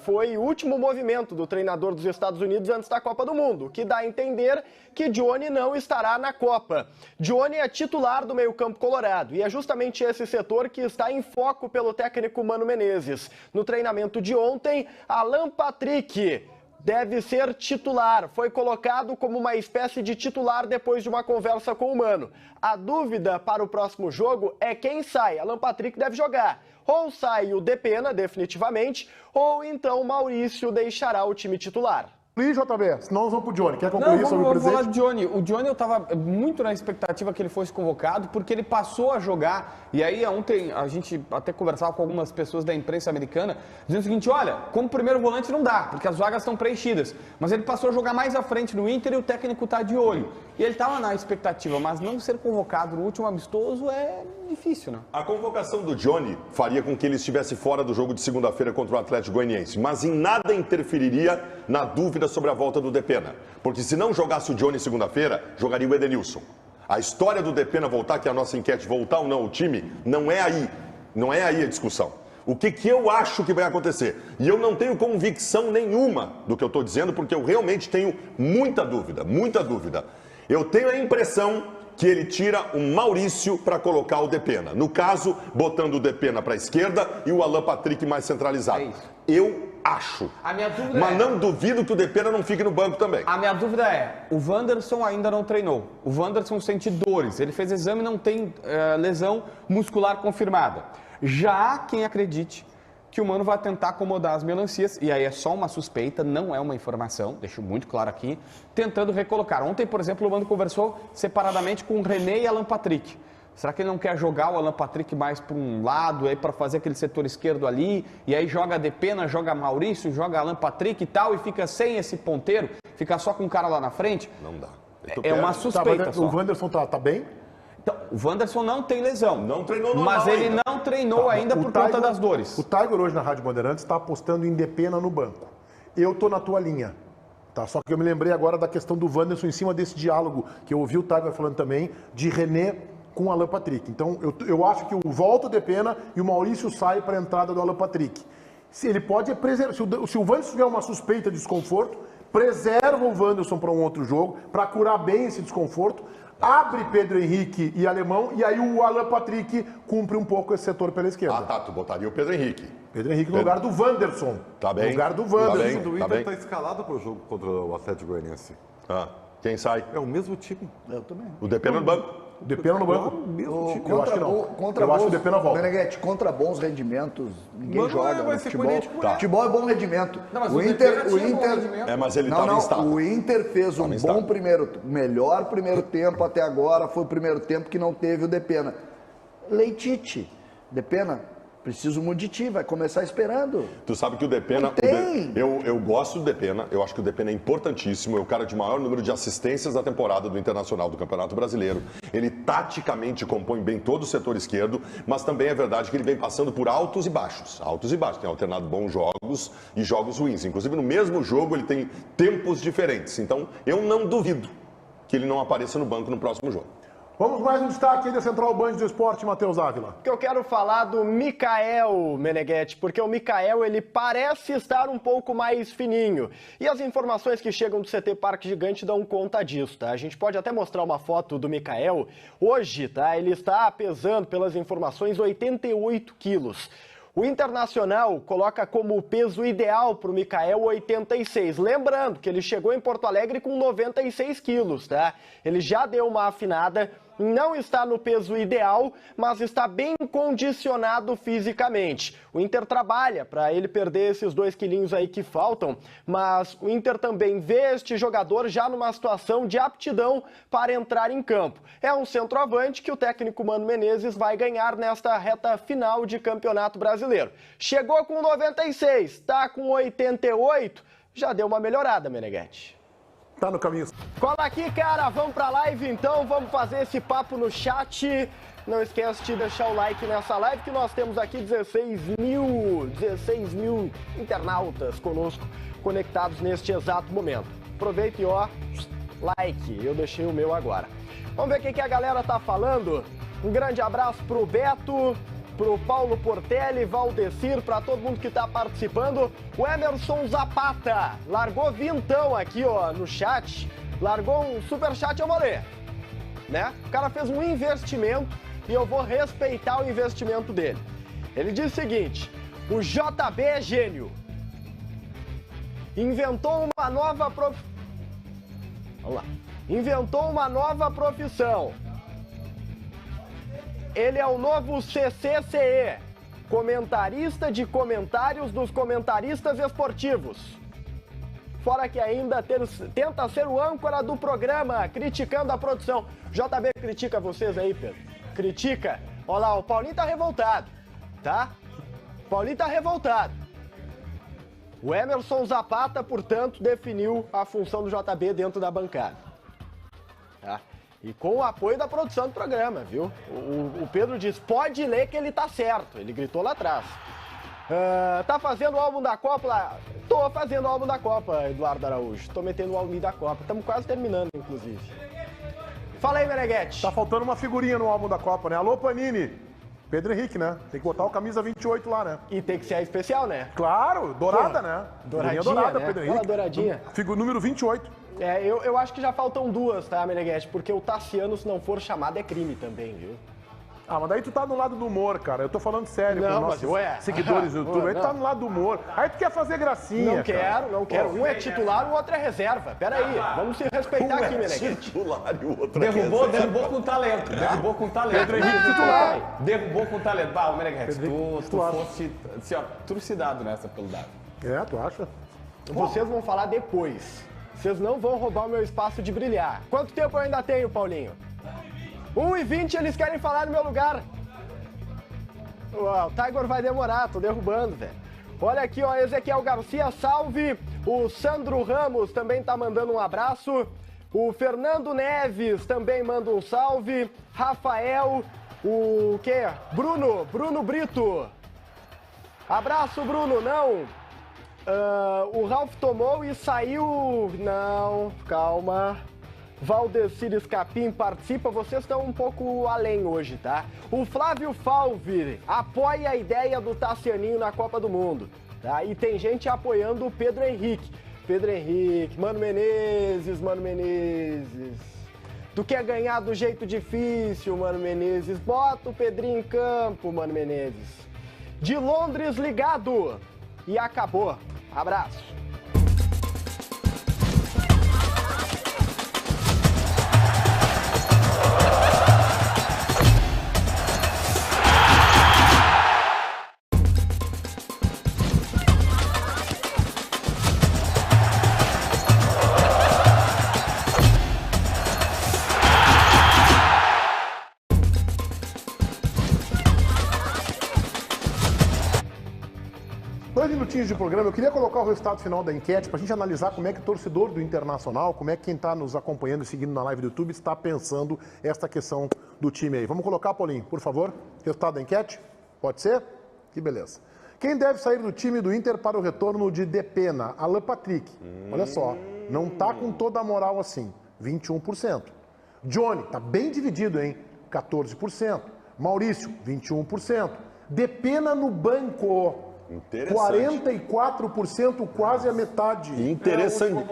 foi o último movimento do treinador dos Estados Unidos antes da Copa do Mundo, que dá a entender que Johnny não estará na Copa. Johnny é titular do meio-campo colorado e é justamente esse setor que está em foco pelo técnico Mano Menezes. No treinamento de ontem, Alan Patrick deve ser titular. Foi colocado como uma espécie de titular depois de uma conversa com o Mano. A dúvida para o próximo jogo é quem sai. Alan Patrick deve jogar. Ou sai o Depena, definitivamente, ou então o Maurício deixará o time titular. E JB, senão nós vamos pro Johnny. Quer concluir sobre o presidente? Vamos falar de Johnny. O Johnny eu estava muito na expectativa que ele fosse convocado, porque ele passou a jogar. E aí ontem a gente até conversava com algumas pessoas da imprensa americana, dizendo o seguinte, olha, como primeiro volante não dá, porque as vagas estão preenchidas. Mas ele passou a jogar mais à frente no Inter e o técnico está de olho. E ele estava na expectativa, mas não ser convocado no último amistoso é difícil, né? A convocação do Johnny faria com que ele estivesse fora do jogo de segunda-feira contra o Atlético Goianiense, mas em nada interferiria na dúvida sobre a volta do Depena. Porque se não jogasse o Johnny segunda-feira, jogaria o Edenilson. A história do Depena voltar, que é a nossa enquete, voltar ou não o time, não é aí. Não é aí a discussão. O que eu acho que vai acontecer? E eu não tenho convicção nenhuma do que eu estou dizendo, porque eu realmente tenho muita dúvida, muita dúvida. Eu tenho a impressão que ele tira o Maurício para colocar o Depena. No caso, botando o Depena para a esquerda e o Alan Patrick mais centralizado. É isso. Eu acho. A minha dúvida Mas não duvido que o Depena não fique no banco também. A minha dúvida é, o Wanderson ainda não treinou. O Wanderson sente dores. Ele fez exame e não tem lesão muscular confirmada. Já há quem acredite que o Mano vai tentar acomodar as melancias, e aí é só uma suspeita, não é uma informação, deixo muito claro aqui, tentando recolocar. Ontem, por exemplo, o Mano conversou separadamente com o René e Alan Patrick. Será que ele não quer jogar o Alan Patrick mais para um lado, aí para fazer aquele setor esquerdo ali, e aí joga Depena, joga Maurício, joga Alan Patrick e tal, e fica sem esse ponteiro, fica só com o cara lá na frente? Não dá. É uma suspeita só. O Wanderson tá bem? Então, o Wanderson não tem lesão. Não treinou normal mas ele ainda. não treinou ainda por conta das dores. O Tiger hoje na Rádio Bandeirantes está apostando em Depena no banco. Eu tô na tua linha. Tá? Só que eu me lembrei agora da questão do Wanderson em cima desse diálogo que eu ouvi o Tiger falando também, de René com o Alan Patrick. Então, eu acho que o volta o Depena e o Maurício sai para a entrada do Alan Patrick. Se ele pode preservar, se o Wanderson tiver uma suspeita de desconforto, preserva o Wanderson para um outro jogo, para curar bem esse desconforto, abre Pedro Henrique e Alemão, e aí o Alan Patrick cumpre um pouco esse setor pela esquerda. Ah, tá, tu botaria o Pedro Henrique. Pedro Henrique no lugar do Wanderson. Tá bem. No lugar do O Wanderson. do Inter está escalado para o jogo contra o Atlético Goianiense. Ah. Quem sai? É o mesmo time. Eu também. O Depena no banco. O Depena no banco? Eu acho que não. Eu acho que o Depena volta. Meneghetti, contra bons rendimentos, ninguém Mas joga vai no ser futebol. político, né? Futebol é bom rendimento. Não, mas o Inter... Mas ele Não, estava não, instável. o Inter fez um bom melhor primeiro tempo até agora, foi o primeiro tempo que não teve o Depena. Leitite, Depena, preciso muito de ti, vai começar esperando. Tu sabe que o Depena... Eu gosto do Depena, eu acho que o Depena é importantíssimo, é o cara de maior número de assistências da temporada do Internacional do Campeonato Brasileiro. Ele taticamente compõe bem todo o setor esquerdo, mas também é verdade que ele vem passando por altos e baixos. Altos e baixos, tem alternado bons jogos e jogos ruins. Inclusive no mesmo jogo ele tem tempos diferentes. Então eu não duvido que ele não apareça no banco no próximo jogo. Vamos mais um destaque aí da Central Band do Esporte, Matheus Ávila. Que eu quero falar do Mikael, Meneghetti, porque o Mikael, ele parece estar um pouco mais fininho. E as informações que chegam do CT Parque Gigante dão conta disso, tá? A gente pode até mostrar uma foto do Mikael. Hoje, tá? Ele está pesando, pelas informações, 88 quilos. O Internacional coloca como peso ideal para o Mikael 86. Lembrando que ele chegou em Porto Alegre com 96 quilos, tá? Ele já deu uma afinada, não está no peso ideal, mas está bem condicionado fisicamente. O Inter trabalha para ele perder esses 2 quilinhos aí que faltam, mas o Inter também vê este jogador já numa situação de aptidão para entrar em campo. É um centroavante que o técnico Mano Menezes vai ganhar nesta reta final de Campeonato Brasileiro. Chegou com 96, está com 88, já deu uma melhorada, Meneghetti. Tá no caminho. Cola aqui, cara, vamos pra live então, vamos fazer esse papo no chat. Não esquece de deixar o like nessa live, que nós temos aqui 16 mil internautas conosco, conectados neste exato momento. Aproveita e ó, like, eu deixei o meu agora. Vamos ver o que a galera tá falando. Um grande abraço pro Beto, pro Paulo Portelli, Valdecir, para todo mundo que está participando. O Emerson Zapata largou vintão aqui, ó, no chat. Largou um superchat, eu vou ler, né? O cara fez um investimento e eu vou respeitar o investimento dele. Ele diz o seguinte: o JB é gênio. Inventou uma nova Vamos lá. Inventou uma nova profissão. Ele é o novo CCCE, comentarista de comentários dos comentaristas esportivos. Fora que ainda tenta ser o âncora do programa, criticando a produção. JB critica vocês aí, Pedro? Critica. Olha lá, o Paulinho tá revoltado, tá? O Paulinho tá revoltado. O Emerson Zapata, portanto, definiu a função do JB dentro da bancada. Tá? E com o apoio da produção do programa, viu? O Pedro diz, pode ler que ele tá certo. Ele gritou lá atrás. Tá fazendo o álbum da Copa lá? Tô fazendo o álbum da Copa, Eduardo Araújo. Tô metendo o álbum da Copa. Estamos quase terminando, inclusive. Fala aí, Meneghetti. Tá faltando uma figurinha no álbum da Copa, né? Alô, Panini. Pedro Henrique, né? Tem que botar o camisa 28 lá, né? E tem que ser a especial, né? Claro, dourada, né? Douradinha, dourada, né? Pedro Henrique. Aquela douradinha. Número 28. Eu acho que já faltam 2, tá, Meneghetti? Porque o Tassiano, se não for chamado, é crime também, viu? Ah, mas daí tu tá no lado do humor, cara. Eu tô falando sério não, com os nossos seguidores do YouTube. Aí tu tá no lado do humor. Aí tu quer fazer gracinha, Não quero. Um é titular, o outro é reserva. Pera aí, vamos se respeitar aqui, Meneghetti. Titular e o outro derrubou com talento. Derrubou com talento. Pedro Henrique titular. Derrubou com talento. Bah, o Meneghetti, tu fosse assim, ó, trucidado nessa pelo dado. Tu acha? Vocês vão falar depois. Vocês não vão roubar o meu espaço de brilhar. Quanto tempo eu ainda tenho, Paulinho? 1h20 eles querem falar no meu lugar. O Tiger vai demorar, tô derrubando, velho. Olha aqui, ó, Ezequiel Garcia, salve. O Sandro Ramos também tá mandando um abraço. O Fernando Neves também manda um salve. Rafael, o quê? Bruno Brito. Abraço, Bruno, não. O Ralf tomou e saiu. Não, calma. Valdecir Escapim participa, vocês estão um pouco além hoje, tá? O Flávio Falvi apoia a ideia do Tassianinho na Copa do Mundo, tá? E tem gente apoiando o Pedro Henrique. Pedro Henrique, Mano Menezes. Tu quer ganhar do jeito difícil, Mano Menezes? Bota o Pedrinho em campo, Mano Menezes. De Londres ligado. E acabou. Abraço. 2 minutinhos de programa, eu queria colocar o resultado final da enquete para a gente analisar como é que o torcedor do Internacional, como é que quem está nos acompanhando e seguindo na live do YouTube está pensando esta questão do time aí. Vamos colocar, Paulinho, por favor, resultado da enquete? Pode ser? Que beleza. Quem deve sair do time do Inter para o retorno de Depena? Alan Patrick. Olha só, não tá com toda a moral assim, 21%. Johnny, tá bem dividido, hein? 14%. Maurício, 21%. Depena no banco. Interessante. 44%, quase a metade. Interessante.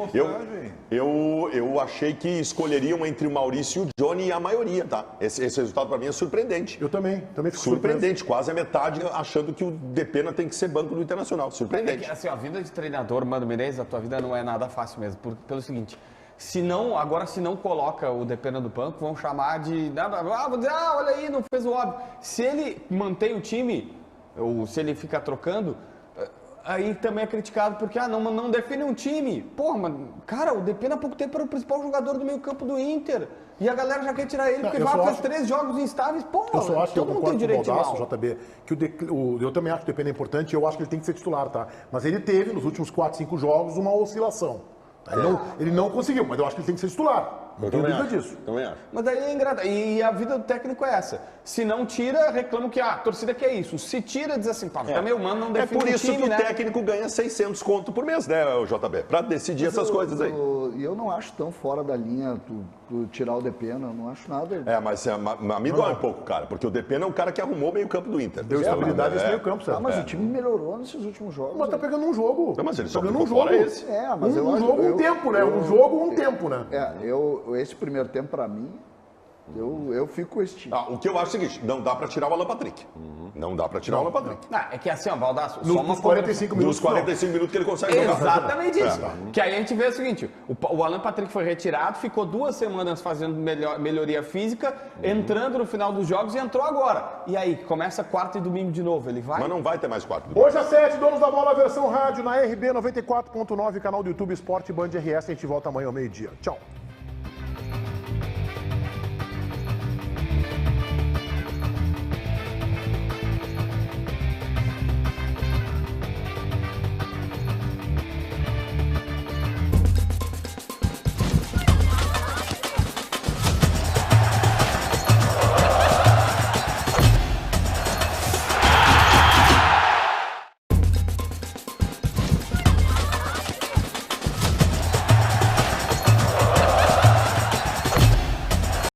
Eu achei que escolheriam entre o Maurício e o Johnny e a maioria, tá? Esse resultado para mim é surpreendente. Eu também fico surpreendente, quase a metade achando que o Depena tem que ser banco do Internacional. Surpreendente. É que, assim, a vida de treinador, Mano Menezes, a tua vida não é nada fácil mesmo, pelo seguinte... Se não coloca o Depena do banco, vão chamar de... vão dizer, olha aí, não fez o óbvio. Se ele mantém o time, ou se ele fica trocando, aí também é criticado porque, não define um time. Porra, mas, cara, o Depena há pouco tempo era o principal jogador do meio campo do Inter. E a galera já quer tirar ele porque fez 3 jogos instáveis. Porra, eu só acho que todo mundo tem direito de mal. JB, que eu também acho que o Depena é importante e eu acho que ele tem que ser titular, tá? Mas ele teve, nos últimos 4, 5 jogos, uma oscilação. Ele não conseguiu, mas eu acho que ele tem que ser titular. Não tenho dúvida disso. Também acho. Mas daí é engraçado. E a vida do técnico é essa. Se não tira, reclama que a torcida quer isso. Se tira, diz assim, também o Mano não define o time, É por isso que né? o técnico ganha 600 conto por mês, né, o JB? Pra decidir essas coisas aí. E eu não acho tão fora da linha tu tirar o Depena, eu não acho nada. Mas me dói um pouco, cara, porque o Depena é um cara que arrumou o meio campo do Inter. Deu estabilidade nesse meio campo, certo? Mas o time melhorou nesses últimos jogos. Mas tá pegando um jogo. Mas ele só pegando ficou fora esse. Mas um jogo, um tempo, né? Um jogo, um tempo, né? Esse primeiro tempo, pra mim, eu fico com esse time. O que eu acho é o seguinte, não dá pra tirar o Alan Patrick. Não dá pra tirar o Alan Patrick. É que assim, Baldasso, Nos 45 minutos. Nos 45 minutos que ele consegue jogar. Exatamente isso. Que aí a gente vê o seguinte, o Alan Patrick foi retirado, ficou 2 semanas fazendo melhoria física, entrando no final dos jogos e entrou agora. E aí, começa quarta e domingo de novo, ele vai? Mas não vai ter mais quarto. Domingo. Hoje às 7, Donos da Bola, versão rádio, na RB 94.9, canal do YouTube Esporte Band RS. A gente volta amanhã ao meio-dia. Tchau.